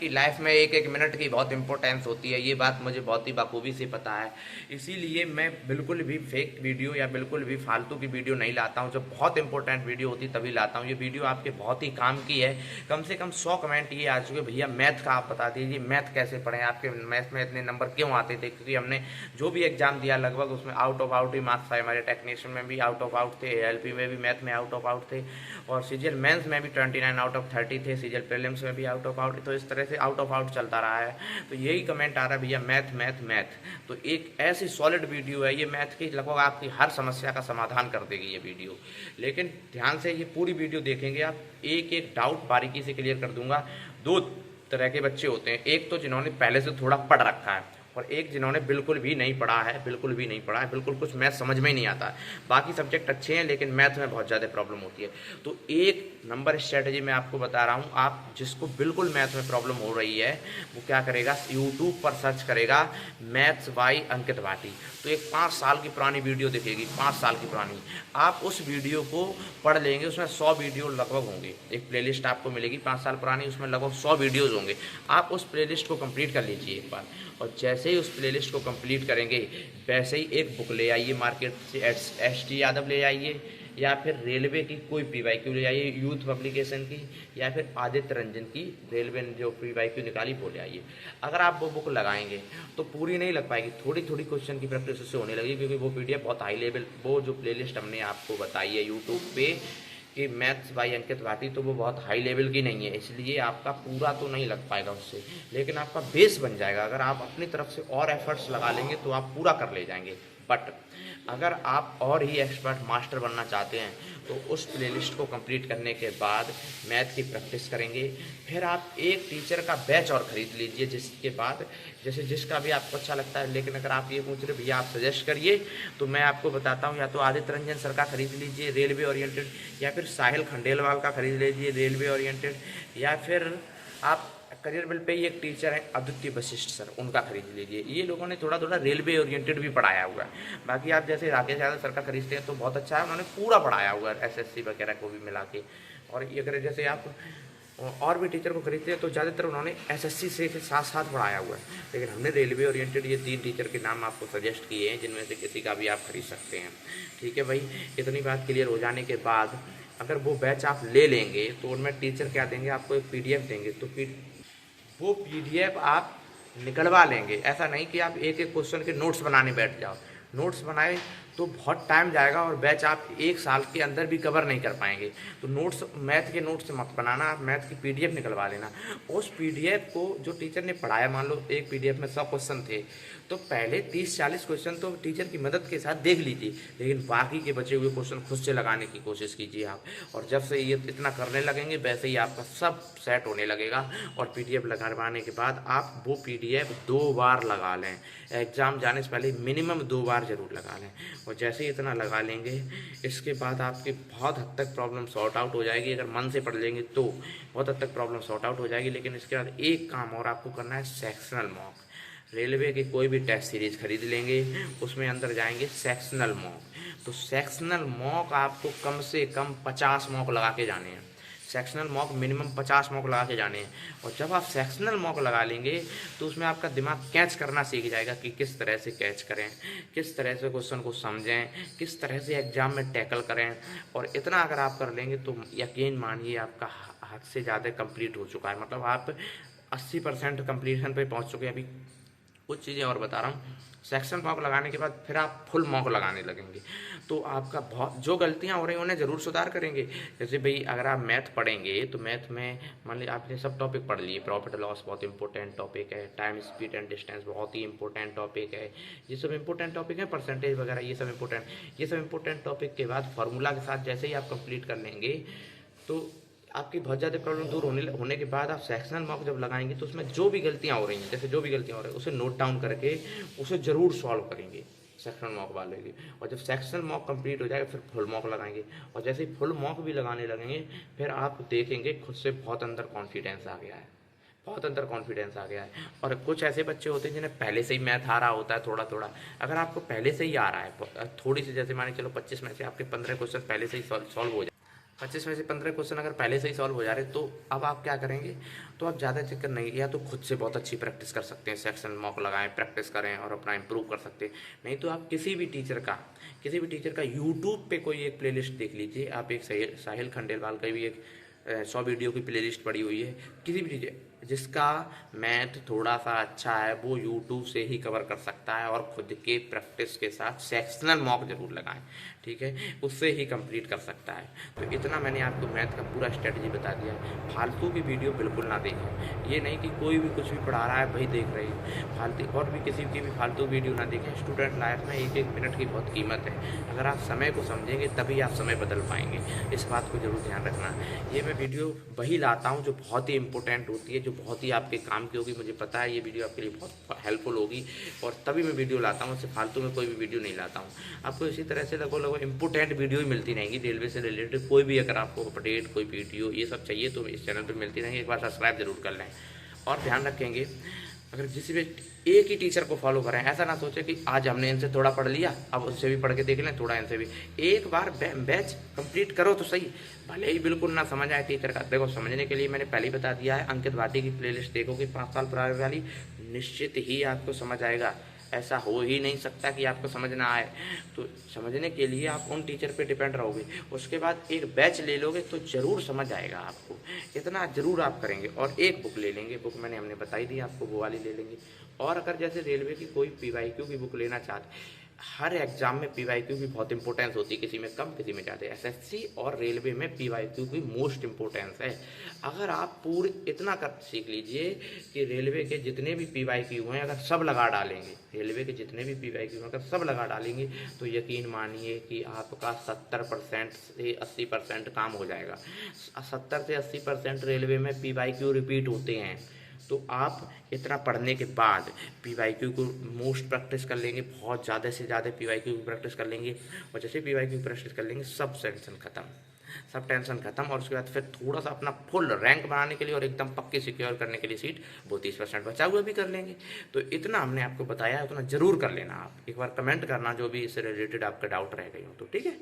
की लाइफ में एक एक मिनट की बहुत इंपॉर्टेंस होती है, ये बात मुझे बहुत ही बखूबी से पता है। इसीलिए मैं बिल्कुल भी फेक वीडियो या बिल्कुल भी फालतू की वीडियो नहीं लाता हूँ। जब बहुत इंपॉर्टेंट वीडियो होती तभी लाता हूँ। ये वीडियो आपके बहुत ही काम की है। कम से कम 100 कमेंट ये आ चुके, भैया मैथ का आप बता दीजिए, मैथ कैसे पढ़ें, आपके मैथ में इतने नंबर क्यों आते थे। क्योंकि हमने जो भी एग्जाम दिया लगभग उसमें out of out he marks आए। हमारे टेक्नीशियन में भी आउट ऑफ आउट थे, एएलपी में भी मैथ में आउट ऑफ आउट थे, और सीजीएल मेंस में भी 29 आउट ऑफ 30 थे, सीजीएल प्रीलिम्स में भी आउट ऑफ आउट। तो इस तरह से आउट ऑफ आउट चलता रहा है। तो यही कमेंट आ रहा है, भैया मैथ मैथ मैथ। तो एक ऐसी सॉलिड वीडियो है ये, मैथ की लगभग आपकी हर समस्या का समाधान कर देगी ये वीडियो। लेकिन ध्यान से ये पूरी वीडियो देखेंगे आप, एक एक डाउट बारीकी से क्लियर कर दूंगा। दो तरह के बच्चे होते हैं, एक तो जिन्होंने पहले से थोड़ा पढ़ रखा है, और एक जिन्होंने बिल्कुल भी नहीं पढ़ा है, बिल्कुल भी नहीं पढ़ा है, बिल्कुल कुछ मैथ समझ में ही नहीं आता है। बाकी सब्जेक्ट अच्छे हैं लेकिन मैथ में बहुत ज़्यादा प्रॉब्लम होती है। तो एक नंबर स्ट्रेटजी मैं आपको बता रहा हूँ, आप जिसको बिल्कुल मैथ में प्रॉब्लम हो रही है वो क्या करेगा, यूट्यूब पर सर्च करेगा मैथ्स बाई अंकित भाटी। तो एक 5 साल की पुरानी वीडियो दिखेगी, 5 साल की पुरानी। आप उस वीडियो को पढ़ लेंगे, उसमें 100 वीडियो लगभग होंगे। एक प्लेलिस्ट आपको मिलेगी 5 साल पुरानी, उसमें लगभग 100 वीडियोज़ होंगे। आप उस प्लेलिस्ट को कंप्लीट कर लीजिए एक बार, और जैसे ही उस प्लेलिस्ट को कंप्लीट करेंगे वैसे ही एक बुक ले आइए मार्केट से, एस टी यादव ले आइए, या फिर रेलवे की कोई प्रीवाईक्यू ले आइए, यूथ पब्लिकेशन की, या फिर आदित्य रंजन की रेलवे ने जो प्रीवाईक्यू निकाली वो ले आइए। अगर आप वो बुक लगाएंगे तो पूरी नहीं लग पाएगी, थोड़ी थोड़ी क्वेश्चन की प्रैक्टिस उससे होने लगेगी, क्योंकि वो पीडीएफ बहुत हाई लेवल, वो जो प्लेलिस्ट हमने आपको बताई है यूट्यूब पे कि मैथ्स बाई अंकित भाटी, तो वो बहुत हाई लेवल की नहीं है, इसलिए आपका पूरा तो नहीं लग पाएगा उससे, लेकिन आपका बेस बन जाएगा। अगर आप अपनी तरफ से और एफर्ट्स लगा लेंगे तो आप पूरा कर ले जाएंगे। बट अगर आप और ही एक्सपर्ट मास्टर बनना चाहते हैं तो उस प्लेलिस्ट को कंप्लीट करने के बाद मैथ की प्रैक्टिस करेंगे। फिर आप एक टीचर का बैच और ख़रीद लीजिए, जिसके बाद जैसे जिसका भी आपको अच्छा लगता है। लेकिन अगर आप ये पूछ रहे भैया आप सजेस्ट करिए, तो मैं आपको बताता हूँ, या तो आदित्य रंजन सर का खरीद लीजिए रेलवे ओरिएंटेड, या फिर साहिल खंडेलवाल का खरीद लीजिए रेलवे ओरिएंटेड, या फिर आप करियर बिल पे ही एक टीचर है अद्वितीय वशिष्ठ सर, उनका खरीद लीजिए। ये लोगों ने थोड़ा थोड़ा रेलवे ओरिएंटेड भी पढ़ाया हुआ है। बाकी आप जैसे राकेश यादव सर का खरीदते हैं तो बहुत अच्छा है, उन्होंने पूरा पढ़ाया हुआ है एसएससी वगैरह को भी मिला के। और ये अगर जैसे आप और भी टीचर को खरीदते हैं तो ज़्यादातर उन्होंने एसएससी से साथ साथ पढ़ाया हुआ है। लेकिन हमने रेलवे ओरिएंटेड ये 3 टीचर के नाम आपको सजेस्ट किए हैं, जिनमें से किसी का भी आप खरीद सकते हैं। ठीक है भाई, इतनी बात क्लियर हो जाने के बाद अगर वो बैच आप ले लेंगे तो उनमें टीचर क्या देंगे, आपको एक पीडीएफ देंगे। तो वो पीडीएफ आप निकलवा लेंगे। ऐसा नहीं कि आप एक एक क्वेश्चन के नोट्स बनाने बैठ जाओ। नोट्स बनाए तो बहुत टाइम जाएगा और बैच आप 1 साल के अंदर भी कवर नहीं कर पाएंगे। तो नोट्स, मैथ के नोट्स मत बनाना, आप मैथ की पीडीएफ निकलवा लेना। उस पीडीएफ को जो टीचर ने पढ़ाया, मान लो एक पीडीएफ में 100 क्वेश्चन थे, तो पहले 30-40 क्वेश्चन तो टीचर की मदद के साथ देख लीजिए, लेकिन बाकी के बचे हुए क्वेश्चन खुद से लगाने की कोशिश कीजिए आप। और जब से ये इतना करने लगेंगे वैसे ही आपका सब सेट होने लगेगा। और पीडीएफ लगवाने के बाद आप वो पीडीएफ 2 बार लगा लें, एग्ज़ाम जाने से पहले मिनिमम 2 बार ज़रूर लगा लें। और जैसे ही इतना लगा लेंगे इसके बाद आपकी बहुत हद तक प्रॉब्लम सॉर्ट आउट हो जाएगी। अगर मन से पढ़ लेंगे तो बहुत हद तक प्रॉब्लम सॉर्ट आउट हो जाएगी। लेकिन इसके बाद एक काम और आपको करना है, सेक्शनल मॉक। रेलवे की कोई भी टेस्ट सीरीज खरीद लेंगे, उसमें अंदर जाएंगे सेक्शनल मॉक। तो सेक्शनल मॉक आपको कम से कम 50 मॉक लगा के जाने हैं। सेक्शनल मॉक मिनिमम 50 मॉक लगा के जाने हैं। और जब आप सेक्शनल मॉक लगा लेंगे तो उसमें आपका दिमाग कैच करना सीख जाएगा कि किस तरह से कैच करें, किस तरह से क्वेश्चन को समझें, किस तरह से एग्जाम में टैकल करें। और इतना अगर आप कर लेंगे तो यकीन मानिए आपका हद से ज़्यादा कंप्लीट हो चुका है। मतलब आप 80% कंप्लीशन पे पहुंच चुके हैं। अभी कुछ चीज़ें और बता रहा हूँ। सेक्शन मॉक लगाने के बाद फिर आप फुल मॉक लगाने लगेंगे तो आपका बहुत जो गलतियाँ हो रही हैं उन्हें ज़रूर सुधार करेंगे। जैसे भाई अगर आप मैथ पढ़ेंगे तो मैथ में मान लीजिए आपने सब टॉपिक पढ़ लिए, प्रॉफिट लॉस बहुत इंपॉर्टेंट टॉपिक है, टाइम स्पीड एंड डिस्टेंस बहुत ही इंपॉर्टेंट टॉपिक है, ये सब इंपॉर्टेंट टॉपिक है, परसेंटेज वगैरह ये सब इंपॉर्टेंट टॉपिक के बाद फार्मूला के साथ जैसे ही आप कंप्लीट कर लेंगे तो आपकी बहुत ज़्यादा प्रॉब्लम दूर होने के बाद आप सेक्शनल मॉक जब लगाएंगे तो उसमें जो भी गलतियाँ हो रही हैं, जैसे जो भी गलतियाँ हो रही हैं उसे नोट डाउन करके उसे ज़रूर सॉल्व करेंगे सेक्शनल मॉक वाले की। और जब सेक्शनल मॉक कंप्लीट हो जाएगा फिर फुल मॉक लगाएंगे। और जैसे ही फुल मॉक भी लगाने लगेंगे फिर आप देखेंगे खुद से बहुत अंदर कॉन्फिडेंस आ गया है, बहुत अंदर कॉन्फिडेंस आ गया है। और कुछ ऐसे बच्चे होते हैं जिन्हें पहले से ही मैथ आ रहा होता है थोड़ा थोड़ा। अगर आपको पहले से ही आ रहा है थोड़ी सी, जैसे मान के चलो 25 में से आपके 15 क्वेश्चन पहले से ही सॉल्व हो जाए 25 में से 15 क्वेश्चन अगर पहले से ही सॉल्व हो जा रहे तो अब आप क्या करेंगे, तो आप ज़्यादा चक्कर नहीं, या तो खुद से बहुत अच्छी प्रैक्टिस कर सकते हैं, सेक्शन मॉक लगाएं, प्रैक्टिस करें और अपना इंप्रूव कर सकते हैं। नहीं तो आप किसी भी टीचर का यूट्यूब पे कोई एक प्लेलिस्ट देख लीजिए। आप एक साहिल खंडेलवाल का भी एक 100 वीडियो की प्लेलिस्ट पड़ी हुई है, किसी भी टीचर जिसका मैथ थोड़ा सा अच्छा है वो यूट्यूब से ही कवर कर सकता है, और खुद के प्रैक्टिस के साथ सेक्शनल मॉक जरूर लगाएं, ठीक है, उससे ही कंप्लीट कर सकता है। तो इतना मैंने आपको मैथ का पूरा स्ट्रेटजी बता दिया है। फालतू की वीडियो बिल्कुल ना देखें, ये नहीं कि कोई भी कुछ भी पढ़ा रहा है वही देख रहे हैं फालतू, और भी किसी की भी फालतू वीडियो ना देखें। स्टूडेंट लाइफ में एक एक मिनट की बहुत कीमत है, अगर आप समय को समझेंगे तभी आप समय बदल पाएंगे, इस बात को जरूर ध्यान रखना। ये मैं वीडियो वही लाता हूँ जो बहुत ही इंपॉर्टेंट होती है, जो बहुत ही आपके काम की होगी। मुझे पता है ये वीडियो आपके लिए बहुत हेल्पफुल होगी, और तभी मैं वीडियो लाता हूँ, इससे फालतू में कोई भी वीडियो नहीं लाता हूँ। आपको इसी तरह से लगभग इंपॉर्टेंट वीडियो ही मिलती रहेंगी, रेलवे से रिलेटेड कोई भी अगर आपको अपडेट, कोई वीडियो ये सब चाहिए तो इस चैनल पर मिलती रहेंगी। एक बार सब्सक्राइब जरूर कर लें, और ध्यान रखेंगे अगर किसी भी एक ही टीचर को फॉलो करें, ऐसा ना सोचे कि आज हमने इनसे थोड़ा पढ़ लिया अब उससे भी पढ़ के देख लें, थोड़ा इनसे भी। एक बार बैच कंप्लीट करो तो सही, भले ही बिल्कुल ना समझ आए टीचर का। देखो समझने के लिए मैंने पहले ही बता दिया है, अंकित भाटी की प्लेलिस्ट देखोगे 5 साल पुरानी वाली, निश्चित ही आपको समझ आएगा। ऐसा हो ही नहीं सकता कि आपको समझ ना आए। तो समझने के लिए आप उन टीचर पे डिपेंड रहोगे, उसके बाद एक बैच ले लोगे तो ज़रूर समझ आएगा आपको, इतना ज़रूर आप करेंगे। और एक बुक ले लेंगे, बुक हमने बताई दी आपको, वो वाली ले लेंगे। और अगर जैसे रेलवे की कोई PYQ की बुक लेना चाहते, हर एग्जाम में PYQ की बहुत इंपॉर्टेंस होती है, किसी में कम किसी में ज़्यादा। SSC और रेलवे में PYQ की मोस्ट इंपॉर्टेंस है। अगर आप पूरे इतना कर सीख लीजिए कि रेलवे के जितने भी PYQ हैं अगर सब लगा डालेंगे, रेलवे के जितने भी PYQ हैं अगर सब लगा डालेंगे तो यकीन मानिए कि आपका 70% से 80% काम हो जाएगा। 70 से 80% रेलवे में PYQ रिपीट होते हैं। तो आप इतना पढ़ने के बाद PYQ को मोस्ट प्रैक्टिस कर लेंगे, बहुत ज़्यादा से ज़्यादा PYQ की प्रैक्टिस कर लेंगे, और जैसे PYQ की प्रैक्टिस कर लेंगे सब टेंशन खत्म। और उसके बाद फिर थोड़ा सा अपना फुल रैंक बनाने के लिए और एकदम पक्की सिक्योर करने के लिए सीट वो 30% बचा हुआ भी कर लेंगे। तो इतना हमने आपको बताया, उतना ज़रूर कर लेना। आप एक बार कमेंट करना जो भी इससे रिलेटेड आपका डाउट रह गई हो तो, ठीक है।